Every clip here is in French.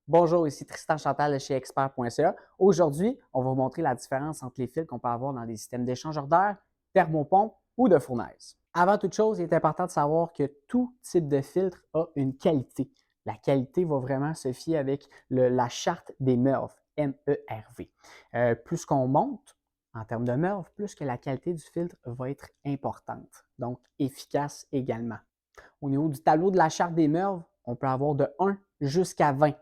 Bonjour, ici Tristan Chantal de chez expert.ca. Aujourd'hui, on va vous montrer la différence entre les fils qu'on peut avoir dans des systèmes d'échangeur d'air, thermopompe ou de fournaise. Avant toute chose, il est important de savoir que tout type de filtre a une qualité. La qualité va vraiment se fier avec la charte des MERV, M-E-R-V. Plus qu'on monte en termes de MERV, plus que la qualité du filtre va être importante, donc efficace également. Au niveau du tableau de la charte des MERV, on peut avoir de 1 jusqu'à 20.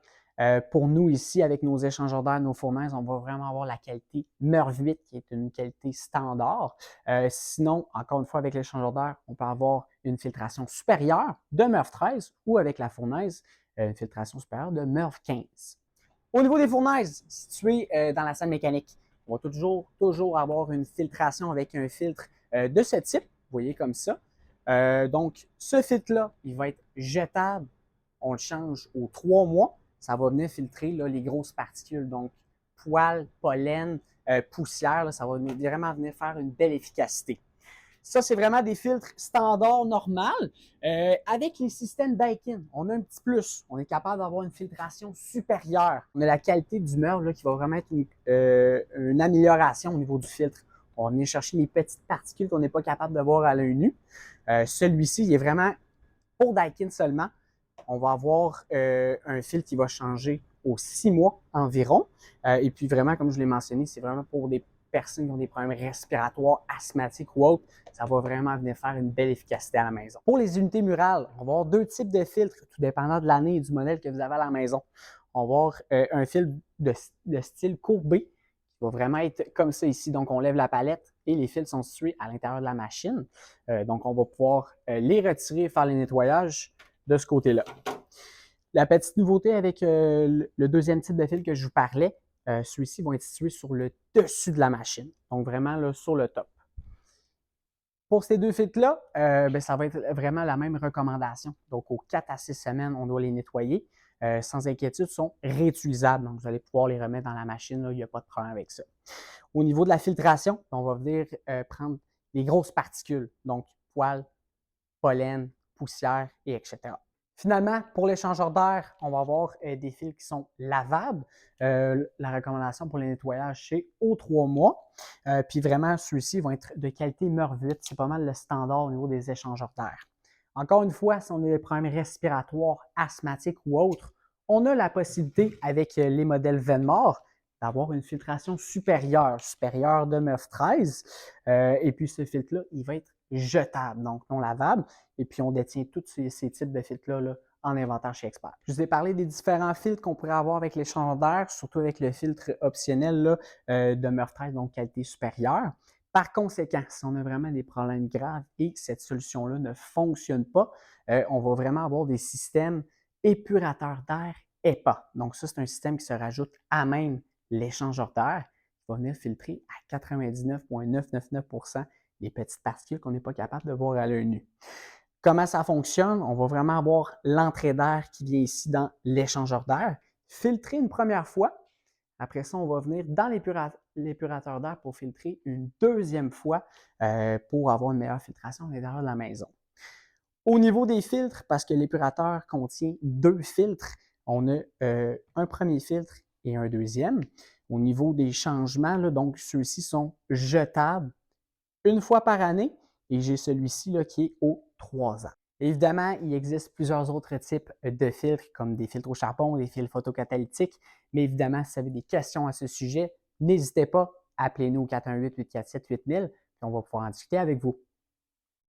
Pour nous ici, avec nos échangeurs d'air, nos fournaises, on va vraiment avoir la qualité MERV 8 qui est une qualité standard. Sinon, encore une fois, avec l'échangeur d'air, on peut avoir une filtration supérieure de MERV 13 ou avec la fournaise, une filtration supérieure de MERV 15. Au niveau des fournaises situées dans la salle mécanique, on va toujours avoir une filtration avec un filtre de ce type, vous voyez comme ça. Donc, ce filtre-là, il va être jetable. On le change aux 3 mois. Ça va venir filtrer là, les grosses particules, donc poils, pollen, poussière. Là, ça va vraiment venir faire une belle efficacité. Ça, c'est vraiment des filtres standards normaux. Avec les systèmes Daikin, on a un petit plus. On est capable d'avoir une filtration supérieure. On a la qualité du MERV qui va vraiment être une amélioration au niveau du filtre. On va venir chercher les petites particules qu'on n'est pas capable de voir à l'œil nu. Celui-ci, il est vraiment pour Daikin seulement. On va avoir un filtre qui va changer aux 6 mois environ. Et puis vraiment, comme je l'ai mentionné, c'est vraiment pour des personnes qui ont des problèmes respiratoires, asthmatiques ou autres. Ça va vraiment venir faire une belle efficacité à la maison. Pour les unités murales, on va avoir 2 types de filtres, tout dépendant de l'année et du modèle que vous avez à la maison. On va avoir un filtre de style courbé qui va vraiment être comme ça ici. Donc, on lève la palette et les fils sont situés à l'intérieur de la machine. Donc, on va pouvoir les retirer et faire les nettoyages de ce côté-là. La petite nouveauté avec le deuxième type de fil que je vous parlais, ceux-ci vont être situés sur le dessus de la machine, donc vraiment là, sur le top. Pour ces 2 fils-là, ça va être vraiment la même recommandation. Donc, aux 4 à 6 semaines, on doit les nettoyer. Sans inquiétude, ils sont réutilisables. Donc, vous allez pouvoir les remettre dans la machine, là, il n'y a pas de problème avec ça. Au niveau de la filtration, on va venir prendre les grosses particules, donc poils, pollen, poussière, et etc. Finalement, pour l'échangeur d'air, on va avoir des fils qui sont lavables. La recommandation pour le nettoyage, c'est aux 3 mois. Puis vraiment, ceux-ci vont être de qualité MERV 8. C'est pas mal le standard au niveau des échangeurs d'air. Encore une fois, si on a des problèmes respiratoires, asthmatiques ou autres, on a la possibilité, avec les modèles Venmor, d'avoir une filtration supérieure de MERV 13. Et puis ce filtre-là, il va être jetable, donc non lavable. Et puis on détient tous ces types de filtres-là en inventaire chez Expert. Je vous ai parlé des différents filtres qu'on pourrait avoir avec l'échangeur d'air, surtout avec le filtre optionnel là, de MERV 13, donc qualité supérieure. Par conséquent, si on a vraiment des problèmes graves et que cette solution-là ne fonctionne pas, on va vraiment avoir des systèmes épurateurs d'air EPA. Donc ça, c'est un système qui se rajoute à même l'échangeur d'air qui va venir filtrer à 99,999% les petites particules qu'on n'est pas capable de voir à l'œil nu. Comment ça fonctionne? On va vraiment avoir l'entrée d'air qui vient ici dans l'échangeur d'air, filtrer une première fois. Après ça, on va venir dans l'épurateur d'air pour filtrer une deuxième fois pour avoir une meilleure filtration à l'intérieur de la maison. Au niveau des filtres, parce que l'épurateur contient 2 filtres, on a un premier filtre et un deuxième. Au niveau des changements, là, donc ceux-ci sont jetables une fois par année et j'ai celui-ci qui est aux 3 ans. Évidemment, il existe plusieurs autres types de filtres, comme des filtres au charbon, des filtres photocatalytiques, mais évidemment, si vous avez des questions à ce sujet, n'hésitez pas, appelez-nous au 418-847-8000 et on va pouvoir en discuter avec vous.